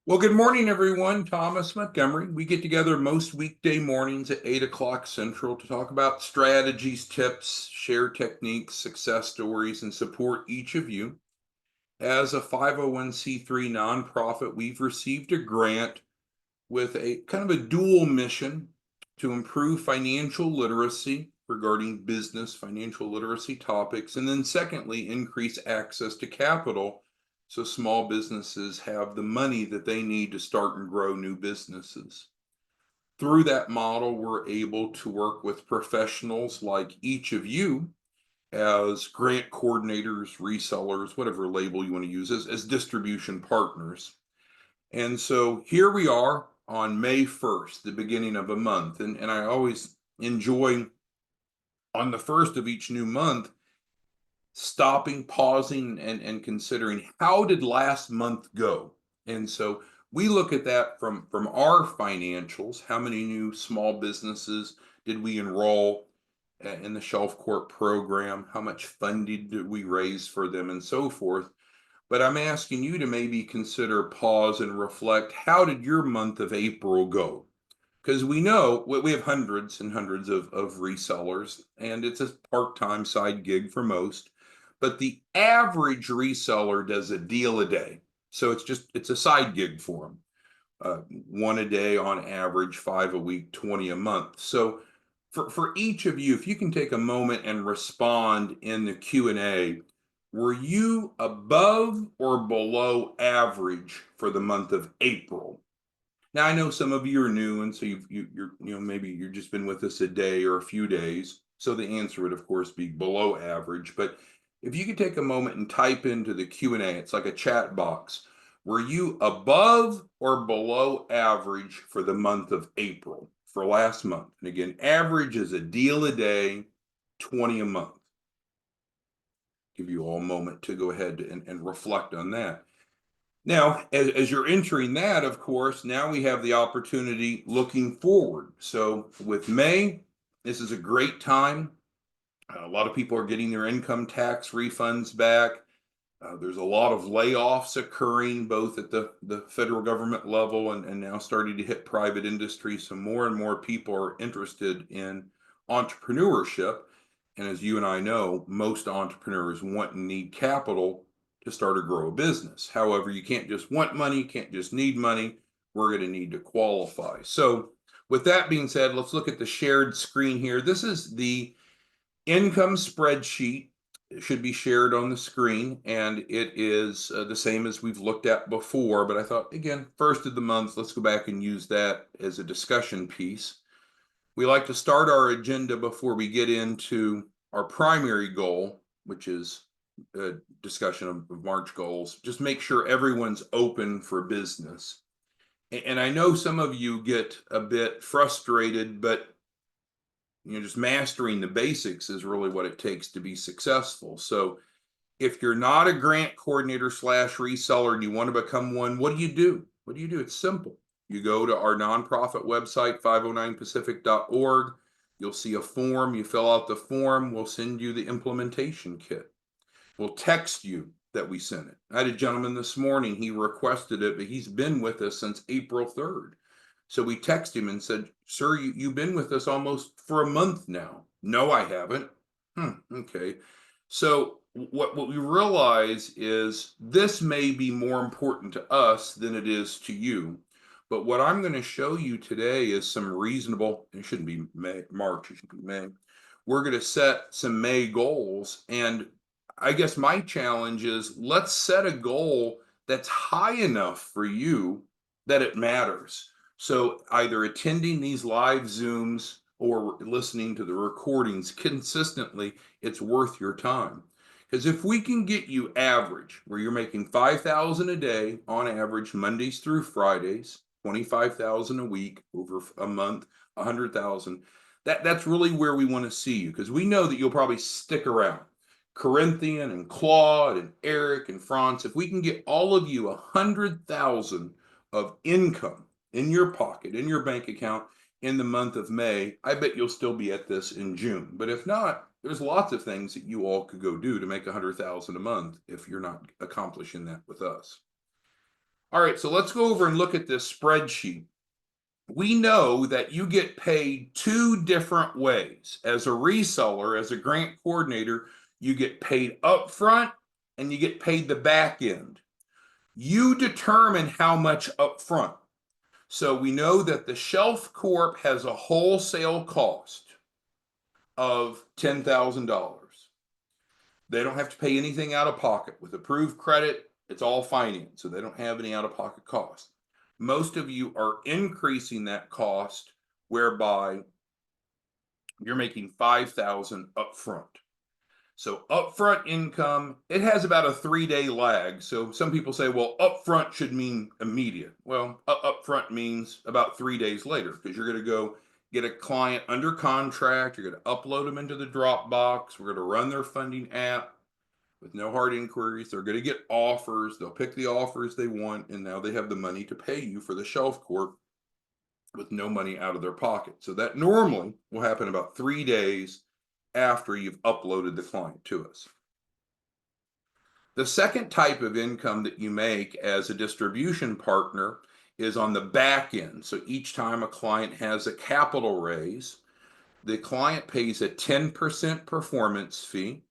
Well, good morning, everyone. Thomas Montgomery. We get together most weekday mornings at 8 o'clock Central to talk about strategies, tips, share techniques, success stories, and support each of you. As a 501c3 nonprofit, we've received a grant with a kind of a dual mission to improve financial literacy regarding business financial literacy topics, and then secondly, increase access to capital so small businesses have the money that they need to start and grow new businesses. Through that model, we're able to work with professionals like each of you as grant coordinators, resellers, whatever label you want to use, as distribution partners. And so here we are on May 1st, the beginning of a month. And I always enjoy on the first of each new month stopping, pausing, and considering how did last month go? And so we look at that from our financials. How many new small businesses did we enroll in the Shelfcorp program? How much funding did we raise for them, and so forth? But I'm asking you to maybe consider, pause, and reflect. How did your month of April go? Because we know we have hundreds and hundreds of resellers, and it's a part-time side gig for most. But the average reseller does a deal a day. So it's a side gig for them. One a day on average, 5 a week, 20 a month. So for each of you, if you can take a moment and respond in the Q&A, were you above or below average for the month of April? Now I know some of you are new, and so you're maybe you've just been with us a day or a few days. So the answer would of course be below average. But if you could take a moment and type into the Q&A, it's like a chat box. Were you above or below average for the month of April for last month? And again, average is a deal a day, 20 a month. Give you all a moment to go ahead and reflect on that. Now, as you're entering that, of course, now we have the opportunity looking forward. So with May, this is a great time. A lot of people are getting their income tax refunds back. There's a lot of layoffs occurring both at the federal government level and now starting to hit private industry. So more and more people are interested in entrepreneurship. And as you and I know, most entrepreneurs want and need capital to start or grow a business. However, you can't just want money, you can't just need money. We're going to need to qualify. So with that being said, let's look at the shared screen here. This is the income spreadsheet. It should be shared on the screen, and it is the same as we've looked at before. But I thought, again, first of the month, let's go back and use that as a discussion piece. We like to start our agenda before we get into our primary goal, which is a discussion of March goals. Just make sure everyone's open for business. And I know some of you get a bit frustrated, but just mastering the basics is really what it takes to be successful. So if you're not a grant coordinator slash reseller and you want to become one, what do you do? What do you do? It's simple. You go to our nonprofit website, 509pacific.org. You'll see a form. You fill out the form. We'll send you the implementation kit. We'll text you that we sent it. I had a gentleman this morning. He requested it, but he's been with us since April 3rd. So we texted him and said, "Sir, you've been with us almost for a month now." "No, I haven't." Okay. So what we realize is this may be more important to us than it is to you. But what I'm going to show you today is some reasonable, it shouldn't be March, it should be May. We're going to set some May goals. And I guess my challenge is let's set a goal that's high enough for you that it matters. So either attending these live Zooms or listening to the recordings consistently, it's worth your time. Because if we can get you average, where you're making 5,000 a day on average, Mondays through Fridays, 25,000 a week over a month, 100,000, that's really where we want to see you, because we know that you'll probably stick around. Corinthian and Claude and Eric and Franz, if we can get all of you 100,000 of income in your pocket, in your bank account in the month of May, I bet you'll still be at this in June. But if not, there's lots of things that you all could go do to make 100,000 a month if you're not accomplishing that with us. All right, so let's go over and look at this spreadsheet. We know that you get paid two different ways. As a reseller, as a grant coordinator, you get paid upfront and you get paid the back end. You determine how much upfront. So we know that the Shelfcorp has a wholesale cost of $10,000. They don't have to pay anything out of pocket. With approved credit, it's all financed, so they don't have any out of pocket cost. Most of you are increasing that cost whereby you're making $5,000 upfront. So upfront income, it has about a 3-day lag. So some people say, well, upfront should mean immediate. Well, upfront means about 3 days later, because you're going to go get a client under contract. You're going to upload them into the Dropbox. We're going to run their funding app with no hard inquiries. They're going to get offers. They'll pick the offers they want, and now they have the money to pay you for the Shelfcorp with no money out of their pocket. So that normally will happen about 3 days after you've uploaded the client to us. The second type of income that you make as a distribution partner is on the back end. So each time a client has a capital raise, the client pays a 10% performance fee,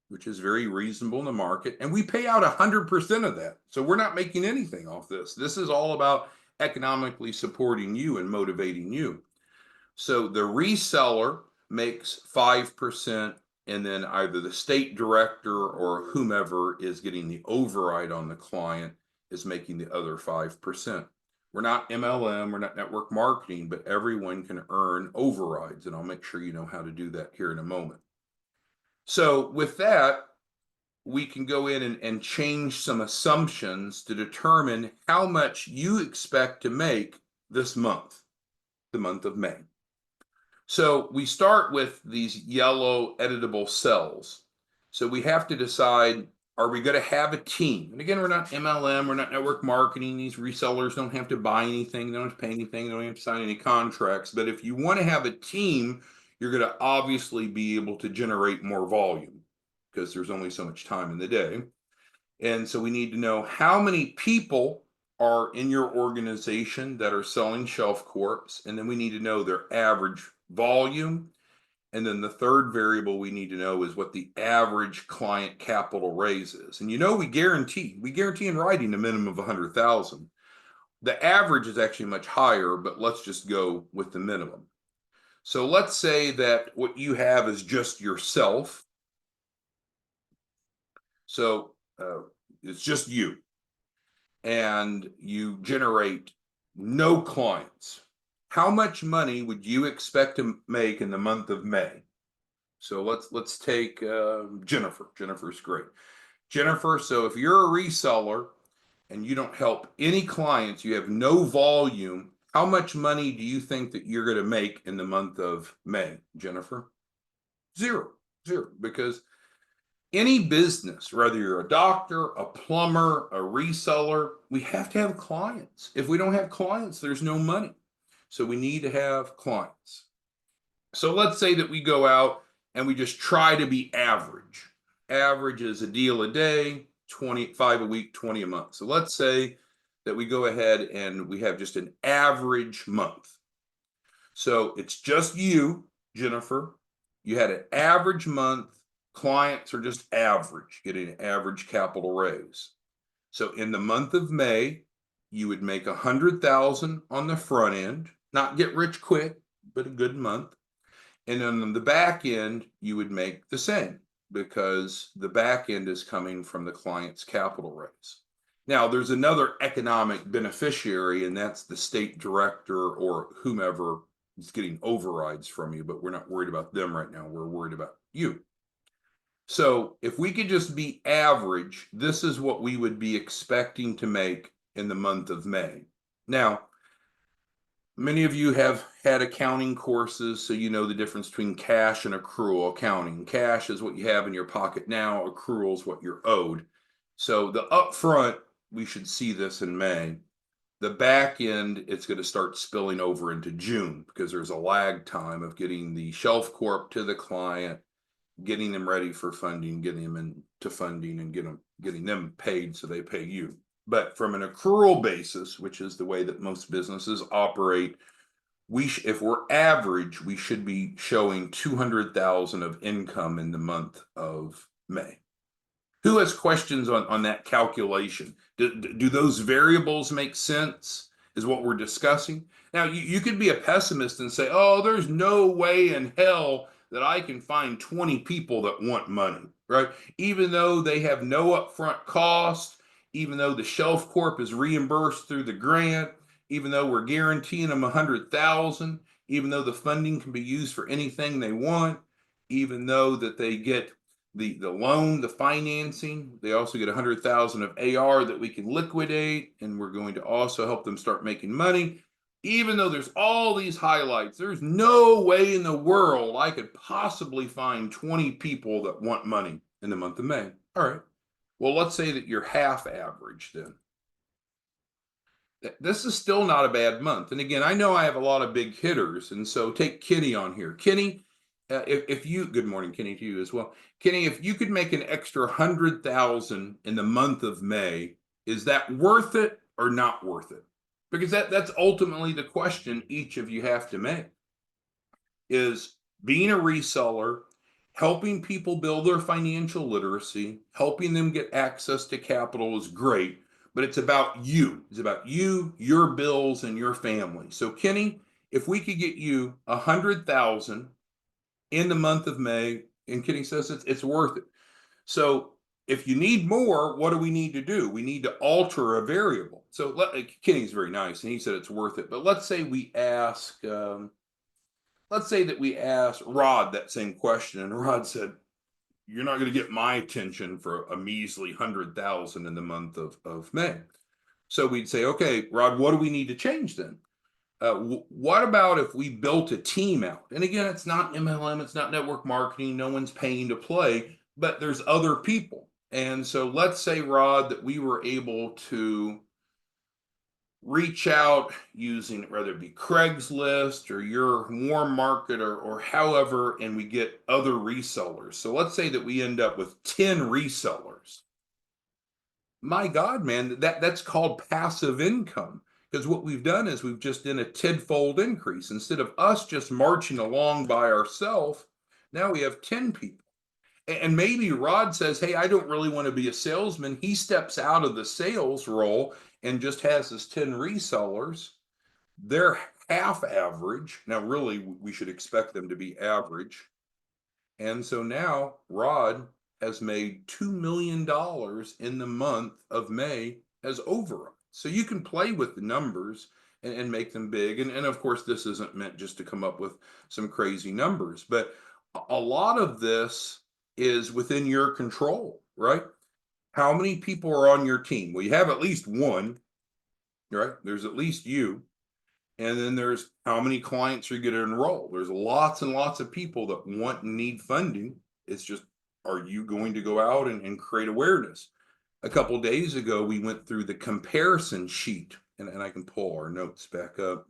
which is very reasonable in the market, and we pay out 100% of that. So we're not making anything off this. This is all about economically supporting you and motivating you. So the reseller makes 5%, and then either the state director or whomever is getting the override on the client is making the other 5%. We're not MLM, we're not network marketing, but everyone can earn overrides, and I'll make sure you know how to do that here in a moment. So with that, we can go in and change some assumptions to determine how much you expect to make this month, the month of May. So we start with these yellow editable cells. So we have to decide, are we going to have a team? And again, we're not MLM, we're not network marketing. These resellers don't have to buy anything, they don't have to pay anything, they don't have to sign any contracts. But if you want to have a team, you're going to obviously be able to generate more volume because there's only so much time in the day. And so we need to know how many people are in your organization that are selling Shelfcorps, and then we need to know their average volume. And then the third variable we need to know is what the average client capital raise is. And we guarantee in writing a minimum of 100,000. The average is actually much higher, but let's just go with the minimum. So let's say that what you have is just yourself. So it's just you, and you generate no clients. How much money would you expect to make in the month of May? So let's take Jennifer. Jennifer's great. Jennifer, so if you're a reseller and you don't help any clients, you have no volume, how much money do you think that you're going to make in the month of May, Jennifer? Zero, because any business, whether you're a doctor, a plumber, a reseller, we have to have clients. If we don't have clients, there's no money. So we need to have clients. So let's say that we go out and we just try to be average. Average is a deal a day, 25 a week, 20 a month. So let's say that we go ahead and we have just an average month. So it's just you, Jennifer. You had an average month. Clients are just average, getting an average capital raise. So in the month of May, you would make 100,000 on the front end, not get rich quick, but a good month. And then on the back end, you would make the same because the back end is coming from the client's capital raise. Now, there's another economic beneficiary, and that's the state director or whomever is getting overrides from you, but we're not worried about them right now. We're worried about you. So if we could just be average, this is what we would be expecting to make in the month of May. Now, many of you have had accounting courses, so you know the difference between cash and accrual accounting. Cash is what you have in your pocket now, accrual is what you're owed. So the upfront, we should see this in May. The back end, it's going to start spilling over into June because there's a lag time of getting the Shelfcorp to the client, getting them ready for funding, getting them into funding, and getting them paid so they pay you. But from an accrual basis, which is the way that most businesses operate, if we're average, we should be showing 200,000 of income in the month of May. Who has questions on that calculation? Do those variables make sense? Is what we're discussing. Now, you could be a pessimist and say, oh, there's no way in hell that I can find 20 people that want money, right? Even though they have no upfront cost, even though the Shelfcorp is reimbursed through the grant, even though we're guaranteeing them 100,000, even though the funding can be used for anything they want, even though that they get the loan, the financing. They also get 100,000 of AR that we can liquidate, and we're going to also help them start making money. Even though there's all these highlights, there's no way in the world I could possibly find 20 people that want money in the month of May. All right. Well, let's say that you're half average then. This is still not a bad month. And again, I know I have a lot of big hitters, and so take Kenny on here. Kenny, if you, good morning, Kenny, to you as well. Kenny, if you could make an extra 100,000 in the month of May, is that worth it or not worth it? Because that's ultimately the question each of you have to make. Is being a reseller, helping people build their financial literacy, helping them get access to capital is great, but it's about you. It's about you, your bills, and your family. So Kenny, if we could get you 100,000 in the month of May, and Kenny says it's worth it. So if you need more, what do we need to do? We need to alter a variable. So Kenny's very nice, and he said it's worth it. But let's say we ask, let's say that we asked Rod that same question, and Rod said, "You're not going to get my attention for a measly 100,000 in the month of May." So we'd say, "Okay, Rod, what do we need to change then? What about if we built a team out?" And again, it's not MLM, it's not network marketing, no one's paying to play, but there's other people. And so let's say, Rod, that we were able to reach out using, whether it be Craigslist or your warm market or however, and we get other resellers. So let's say that we end up with 10 resellers. My God, man, that's called passive income. Because what we've done is we've just done a tenfold increase. Instead of us just marching along by ourselves, now we have 10 people. And maybe Rod says, hey, I don't really want to be a salesman. He steps out of the sales role and just has his 10 resellers. They're half average. Now, really, we should expect them to be average. And so now Rod has made $2 million in the month of May as override. So you can play with the numbers and make them big. And of course, this isn't meant just to come up with some crazy numbers, but a lot of this is within your control, right? How many people are on your team? Well, you have at least one, right? There's at least you. And then there's how many clients are going to enroll. There's lots and lots of people that want and need funding. It's just, are you going to go out and create awareness? A couple of days ago, we went through the comparison sheet, and I can pull our notes back up.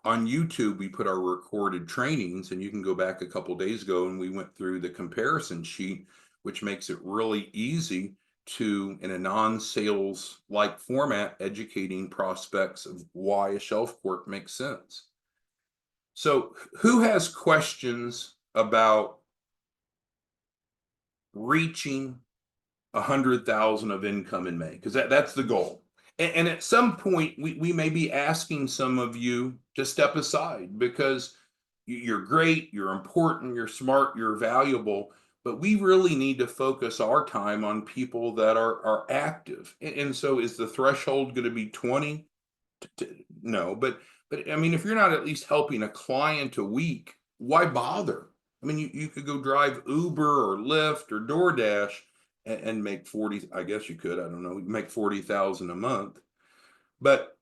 On YouTube, we put our recorded trainings, and you can go back a couple of days ago, and we went through the comparison sheet, which makes it really easy to, in a non-sales like format, educating prospects of why a Shelfcorp makes sense. So who has questions about reaching 100,000 of income in May? Because that's the goal. And at some point, we may be asking some of you to step aside because you're great, you're important, you're smart, you're valuable, but we really need to focus our time on people that are active. And so is the threshold going to be 20? No, but I mean, if you're not at least helping a client a week, why bother? I mean, you could go drive Uber or Lyft or DoorDash and make 40, I guess you could, I don't know, make 40,000 a month. But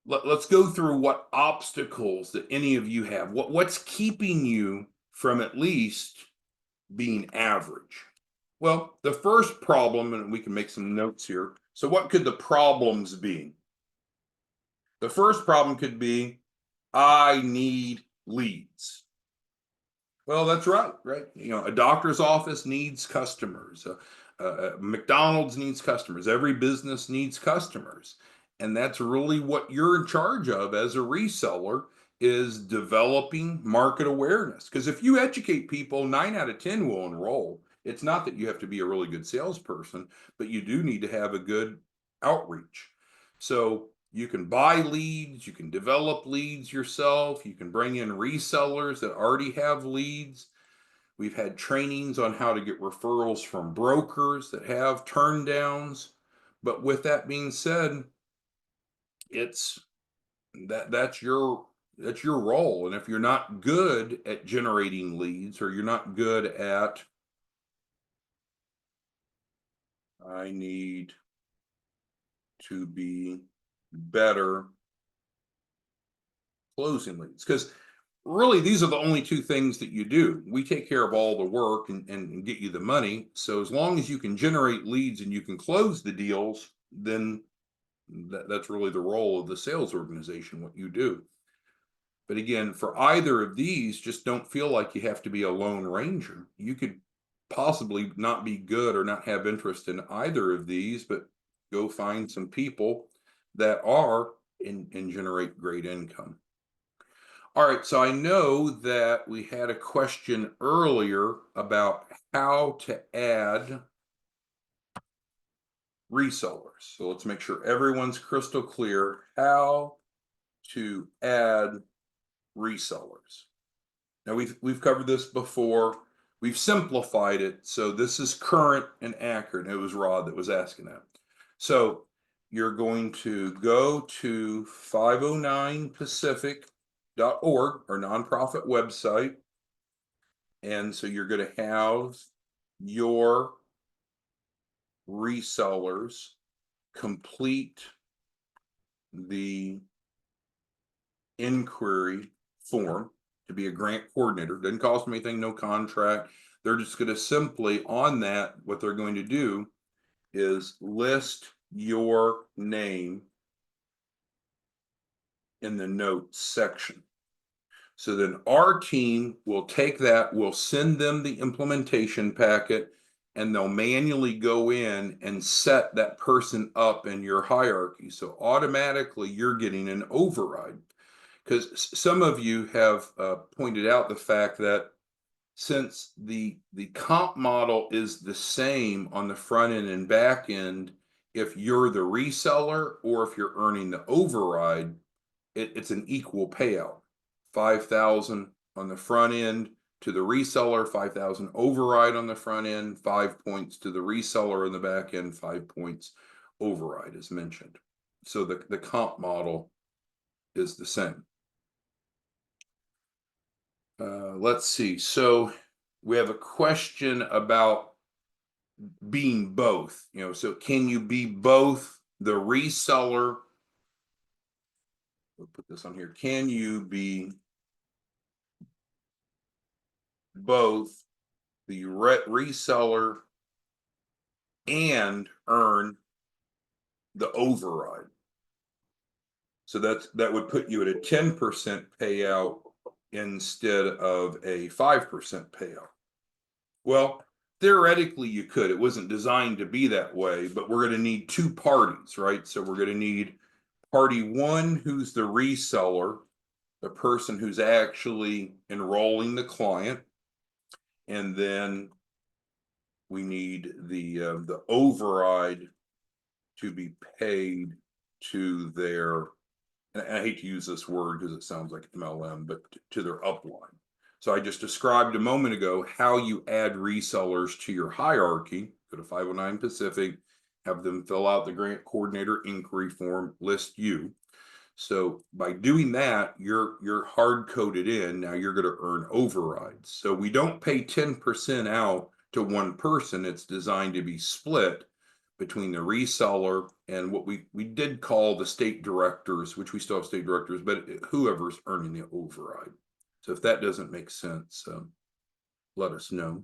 let's go through what obstacles that any of you have. What's keeping you from at least being average? Well, the first problem, and we can make some notes here. So what could the problems be? The first problem could be, I need leads. Well, that's right? You know, a doctor's office needs customers. McDonald's needs customers. Every business needs customers. And that's really what you're in charge of as a reseller, is developing market awareness. Because if you educate people, 9 out of 10 will enroll. It's not that you have to be a really good salesperson, but you do need to have a good outreach. So you can buy leads, you can develop leads yourself, you can bring in resellers that already have leads. We've had trainings on how to get referrals from brokers that have turn downs. But with that being said, it's that's your role. And if you're not good at generating leads, or you're not good at, I need to be better closing leads, because really these are the only two things that you do. We take care of all the work and get you the money. So as long as you can generate leads and you can close the deals, then that's really the role of the sales organization, what you do. But again, for either of these, just don't feel like you have to be a lone ranger. You could possibly not be good or not have interest in either of these, but go find some people that are and generate great income. All right, so I know that we had a question earlier about how to add resellers. So let's make sure everyone's crystal clear how to add resellers. Now we've covered this before. We've simplified it, so this is current and accurate. It was Rod that was asking that. So you're going to go to 509pacific.org, our nonprofit website. And so you're going to have your resellers complete the inquiry form to be a grant coordinator. Doesn't cost them anything, no contract. They're just going to simply, on that, what they're going to do is list your name in the notes section. So then our team will take that, we'll send them the implementation packet, and they'll manually go in and set that person up in your hierarchy. So automatically you're getting an override. Because some of you have pointed out the fact that since the comp model is the same on the front end and back end, if you're the reseller or if you're earning the override, it's an equal payout. 5,000 on the front end to the reseller, 5,000 override on the front end, 5 points to the reseller in the back end, 5 points override as mentioned. So the comp model is the same. Let's see. So we have a question about being both. So can you be both the reseller? We'll put this on here. Can you be both the reseller and earn the override? So that would put you at a 10% payout instead of a 5% payout. Well, theoretically you could. It wasn't designed to be that way, but we're going to need two parties, right? So we're going to need party one, who's the reseller, the person who's actually enrolling the client, and then we need the override to be paid to their, and I hate to use this word because it sounds like MLM, but to their upline. So I just described a moment ago how you add resellers to your hierarchy. Go to 509 Pacific, have them fill out the grant coordinator inquiry form, list you. So by doing that, you're hard coded in. Now you're going to earn overrides. So we don't pay 10% out to one person. It's designed to be split between the reseller and what we did call the state directors, which we still have state directors, but whoever's earning the override. So if that doesn't make sense, let us know.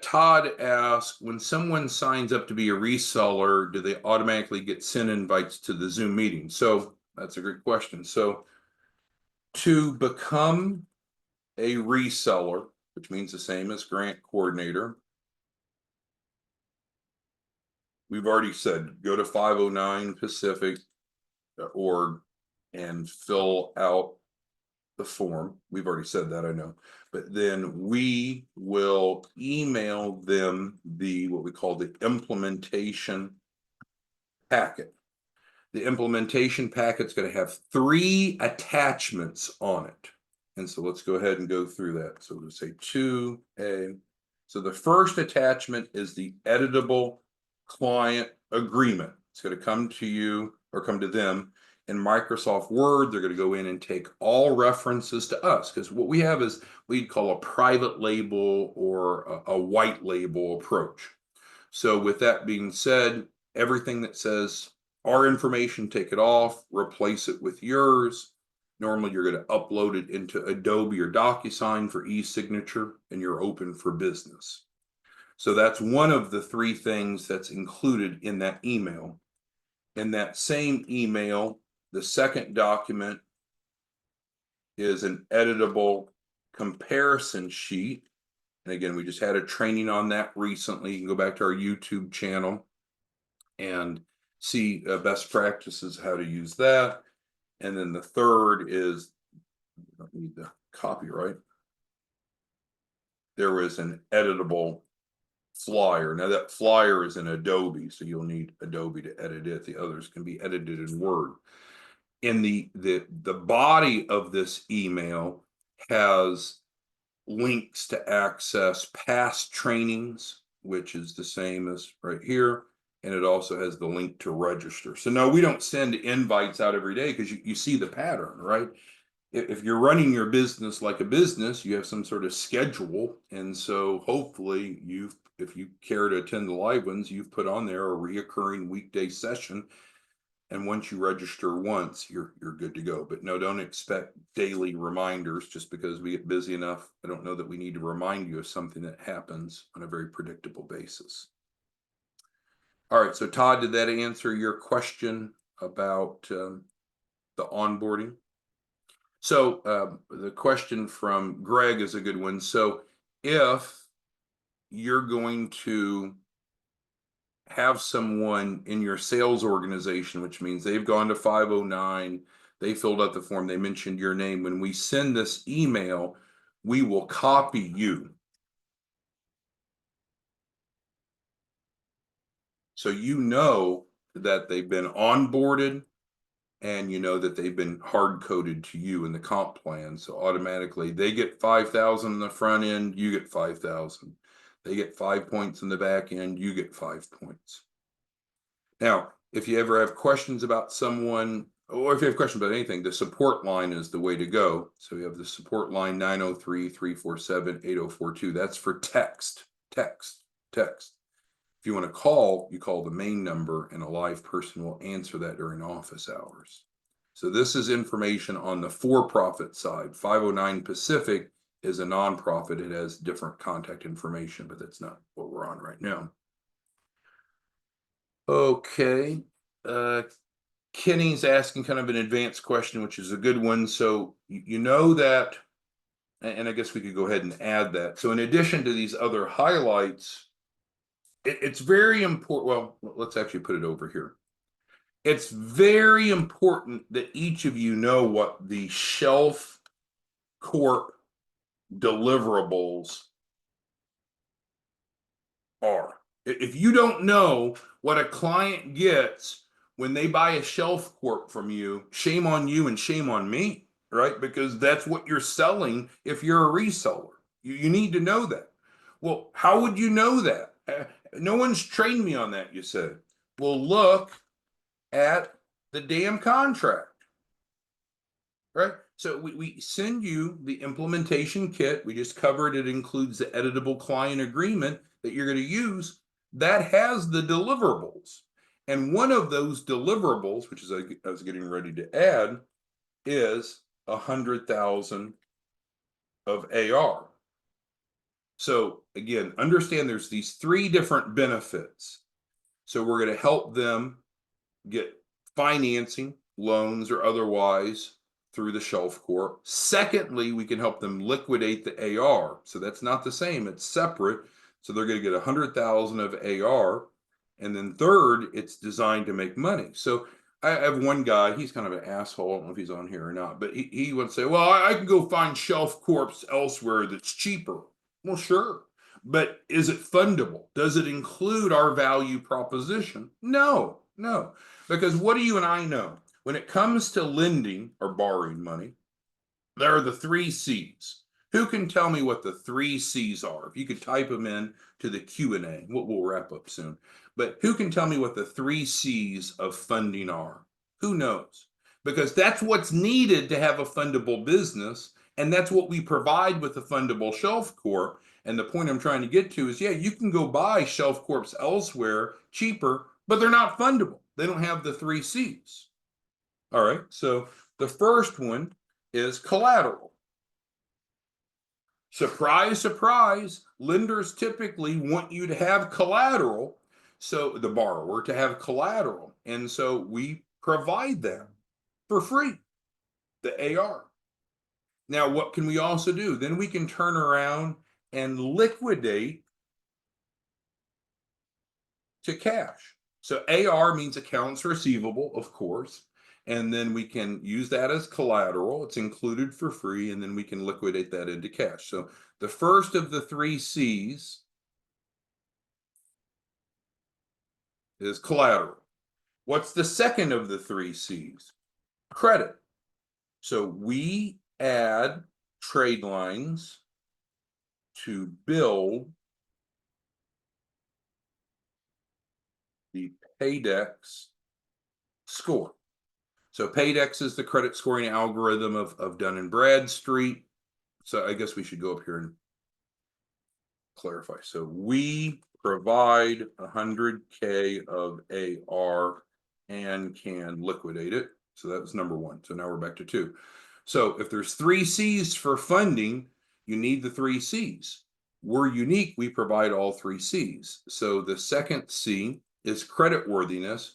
Todd asks, when someone signs up to be a reseller, do they automatically get sent invites to the Zoom meeting? So that's a great question. So to become a reseller, which means the same as grant coordinator, we've already said, go to 509 Pacific.org and fill out the form. We've already said that, I know. But then we will email them what we call the implementation packet. The implementation packet's going to have 3 attachments on it. And so let's go ahead and go through that. So we'll say 2A. So the first attachment is the editable client agreement. It's going to come to you or come to them in Microsoft Word. They're going to go in and take all references to us, because what we have is we'd call a private label or a white label approach. So with that being said, everything that says our information, take it off, replace it with yours. Normally you're going to upload it into Adobe or DocuSign for e-signature, and you're open for business. So that's one of the 3 things that's included in that email. In that same email, the second document is an editable comparison sheet. And again, we just had a training on that recently. You can go back to our YouTube channel and see best practices, how to use that. And then the third is, I don't need the copyright. There is an editable flyer. Now that flyer is in Adobe, so you'll need Adobe to edit it. The others can be edited in Word. In the body of this email has links to access past trainings, which is the same as right here. And it also has the link to register. So no, we don't send invites out every day, because you see the pattern, right? If you're running your business like a business, you have some sort of schedule. And so hopefully if you care to attend the live ones, you've put on there a reoccurring weekday session. And once you register once, you're good to go. But no, don't expect daily reminders just because we get busy enough. I don't know that we need to remind you of something that happens on a very predictable basis. All right, so Todd, did that answer your question about the onboarding? So the question from Greg is a good one. So if you're going to have someone in your sales organization, which means they've gone to 509, they filled out the form, they mentioned your name, when we send this email, we will copy you. So you know that they've been onboarded, and you know that they've been hard coded to you in the comp plan. So automatically they get 5,000 on the front end, you get 5,000. They get 5 points in the back end, you get 5 points. Now, if you ever have questions about someone, or if you have questions about anything, the support line is the way to go. So we have the support line 903-347-8042. That's for text. If you want to call, you call the main number, and a live person will answer that during office hours. So this is information on the for-profit side. 509 Pacific is a nonprofit. It has different contact information, but that's not what we're on right now. Okay. Kenny's asking kind of an advanced question, which is a good one. So you know that, and I guess we could go ahead and add that. So in addition to these other highlights, it's very important. Well, let's actually put it over here. It's very important that each of you know what the Shelfcorp deliverables are. If you don't know what a client gets when they buy a Shelfcorp from you, shame on you and shame on me, right? Because that's what you're selling if you're a reseller. You need to know that. Well, how would you know that? No one's trained me on that, you said. Well, look at the damn contract, right? So we send you the implementation kit. We just covered it includes the editable client agreement that you're going to use. That has the deliverables. And one of those deliverables, which is I was getting ready to add, is 100,000 of AR. So again, understand there's these 3 different benefits. So we're going to help them get financing, loans or otherwise, through the Shelfcorp. Secondly, we can help them liquidate the AR. So that's not the same, it's separate. So they're going to get 100,000 of AR. And then third, it's designed to make money. So I have one guy, he's kind of an asshole. I don't know if he's on here or not, but he would say, well, I can go find Shelfcorps elsewhere that's cheaper. Well, sure. But is it fundable? Does it include our value proposition? No, no. Because what do you and I know? When it comes to lending or borrowing money, there are the three C's. Who can tell me what the three C's are? If you could type them in to the Q&A, we'll wrap up soon. But who can tell me what the three C's of funding are? Who knows? Because that's what's needed to have a fundable business. And that's what we provide with the fundable Shelfcorp. And the point I'm trying to get to is, yeah, you can go buy Shelfcorps elsewhere cheaper, but they're not fundable. They don't have the three C's. All right. So the first one is collateral. Surprise, surprise, lenders typically want you to have collateral, so the borrower to have collateral. And so we provide that for free, the AR. Now, what can we also do? Then we can turn around and liquidate to cash. So AR means accounts receivable, of course. And then we can use that as collateral. It's included for free, and then we can liquidate that into cash. So the first of the three C's is collateral. What's the second of the three C's? Credit. So we add trade lines to build the Paydex score. So Paydex is the credit scoring algorithm of Dun & Bradstreet. So I guess we should go up here and clarify. So we provide 100K of AR and can liquidate it. So that was number one. So now we're back to two. So if there's three C's for funding, you need the three C's. We're unique. We provide all three C's. So the second C is creditworthiness.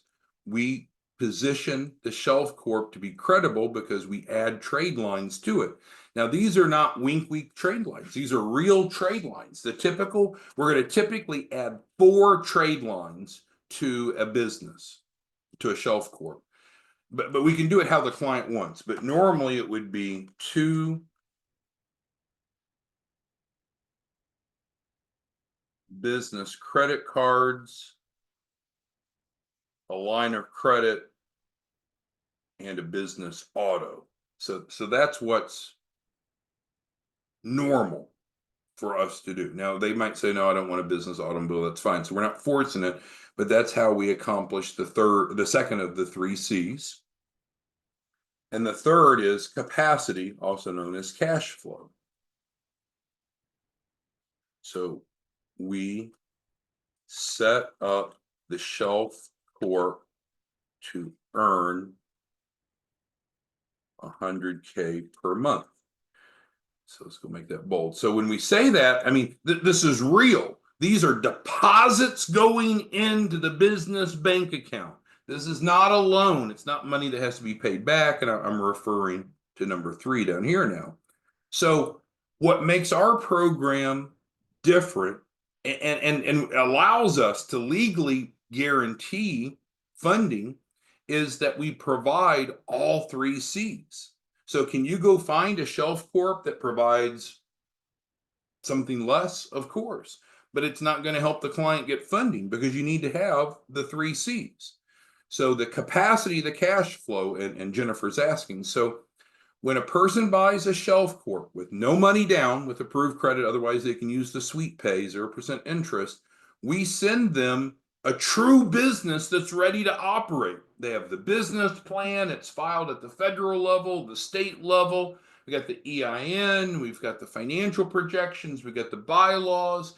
We position the Shelfcorp to be credible because we add trade lines to it. Now, these are not wink trade lines. These are real trade lines. The typical, we're going to typically add 4 trade lines to a business, to a Shelfcorp. But we can do it how the client wants. But normally it would be 2 business credit cards, a line of credit, and a business auto. So that's what's normal for us to do. Now, they might say, no, I don't want a business automobile. That's fine. So we're not forcing it, but that's how we accomplish the second of the three C's. And the third is capacity, also known as cash flow. So we set up the Shelfcorp to earn 100K per month. So let's go make that bold. So when we say that, I mean, this is real. These are deposits going into the business bank account. This is not a loan. It's not money that has to be paid back. And I'm referring to number 3 down here now. So what makes our program different and allows us to legally guarantee funding is that we provide all 3 C's. So can you go find a Shelfcorp that provides something less? Of course, but it's not going to help the client get funding because you need to have the 3 C's. So the capacity, the cash flow, and Jennifer's asking, so when a person buys a Shelfcorp with no money down with approved credit, otherwise they can use the sweet pay, 0% interest, we send them a true business that's ready to operate. They have the business plan. It's filed at the federal level, the state level. We got the EIN. We've got the financial projections. We got the bylaws.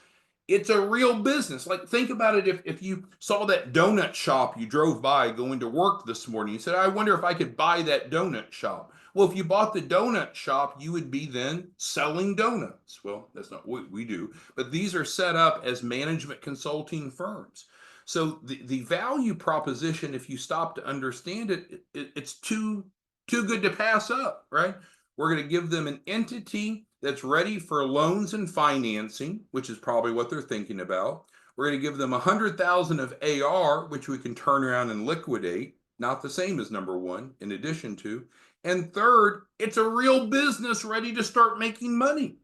It's a real business. Like, think about it. If you saw that donut shop you drove by going to work this morning, you said, I wonder if I could buy that donut shop. Well, if you bought the donut shop, you would be then selling donuts. Well, that's not what we do, but these are set up as management consulting firms. So the value proposition, if you stop to understand it, it's too good to pass up, right? We're going to give them an entity that's ready for loans and financing, which is probably what they're thinking about. We're going to give them 100,000 of AR, which we can turn around and liquidate. Not the same as number one, in addition to. And third, it's a real business ready to start making money.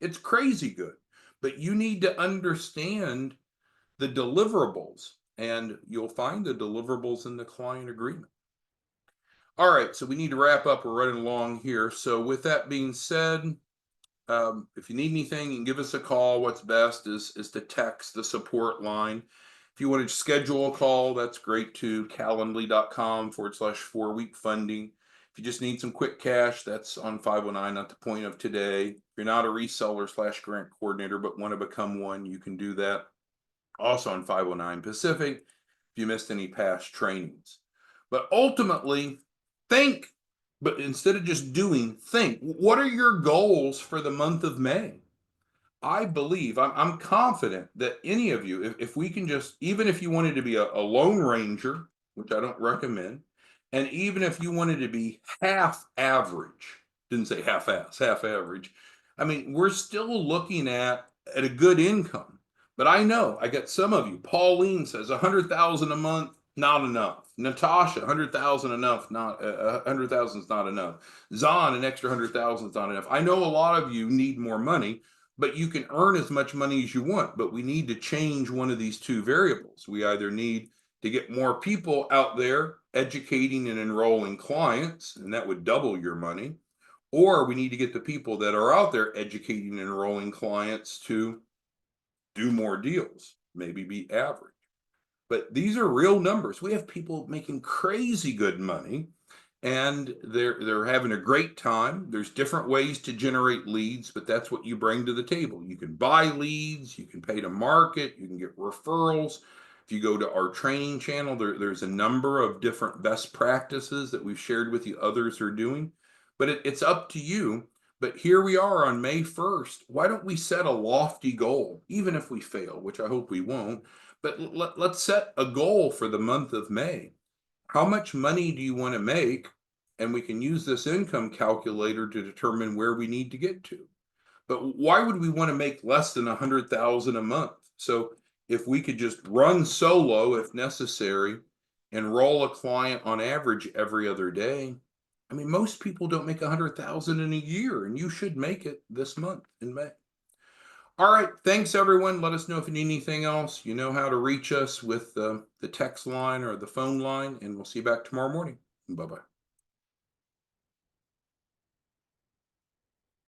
It's crazy good. But you need to understand the deliverables, and you'll find the deliverables in the client agreement. All right, so we need to wrap up. We're running along here. So with that being said, if you need anything, you can give us a call. What's best is to text the support line. If you want to schedule a call, that's great too. Calendly.com/4-week funding. If you just need some quick cash, that's on 509 at the point of today. If you're not a reseller/grant coordinator but want to become one, you can do that. Also on 509 Pacific if you missed any past trainings. But ultimately, think. But instead of just doing, think. What are your goals for the month of May? I believe, I'm confident that any of you, if we can just, even if you wanted to be a lone ranger, which I don't recommend, and even if you wanted to be half average, didn't say half ass, half average. I mean, we're still looking at a good income. But I know I got some of you. Pauline says 100,000 a month, not enough. Natasha, 100,000 enough, not 100,000 is not enough. Zon, an extra 100,000 is not enough. I know a lot of you need more money, but you can earn as much money as you want. But we need to change one of these two variables. We either need to get more people out there educating and enrolling clients, and that would double your money, or we need to get the people that are out there educating and enrolling clients to do more deals, maybe be average. But these are real numbers. We have people making crazy good money, and they're having a great time. There's different ways to generate leads, but that's what you bring to the table. You can buy leads, you can pay to market, you can get referrals. If you go to our training channel, there's a number of different best practices that we've shared with you others are doing, but it's up to you. But here we are on May 1st. Why don't we set a lofty goal, even if we fail, which I hope we won't, but let's set a goal for the month of May. How much money do you want to make? And we can use this income calculator to determine where we need to get to. But why would we want to make less than 100,000 a month? So if we could just run solo if necessary, enroll a client on average every other day. I mean, most people don't make 100,000 in a year, and you should make it this month in May. All right. Thanks, everyone. Let us know if you need anything else. You know how to reach us with the text line or the phone line, and we'll see you back tomorrow morning. Bye-bye.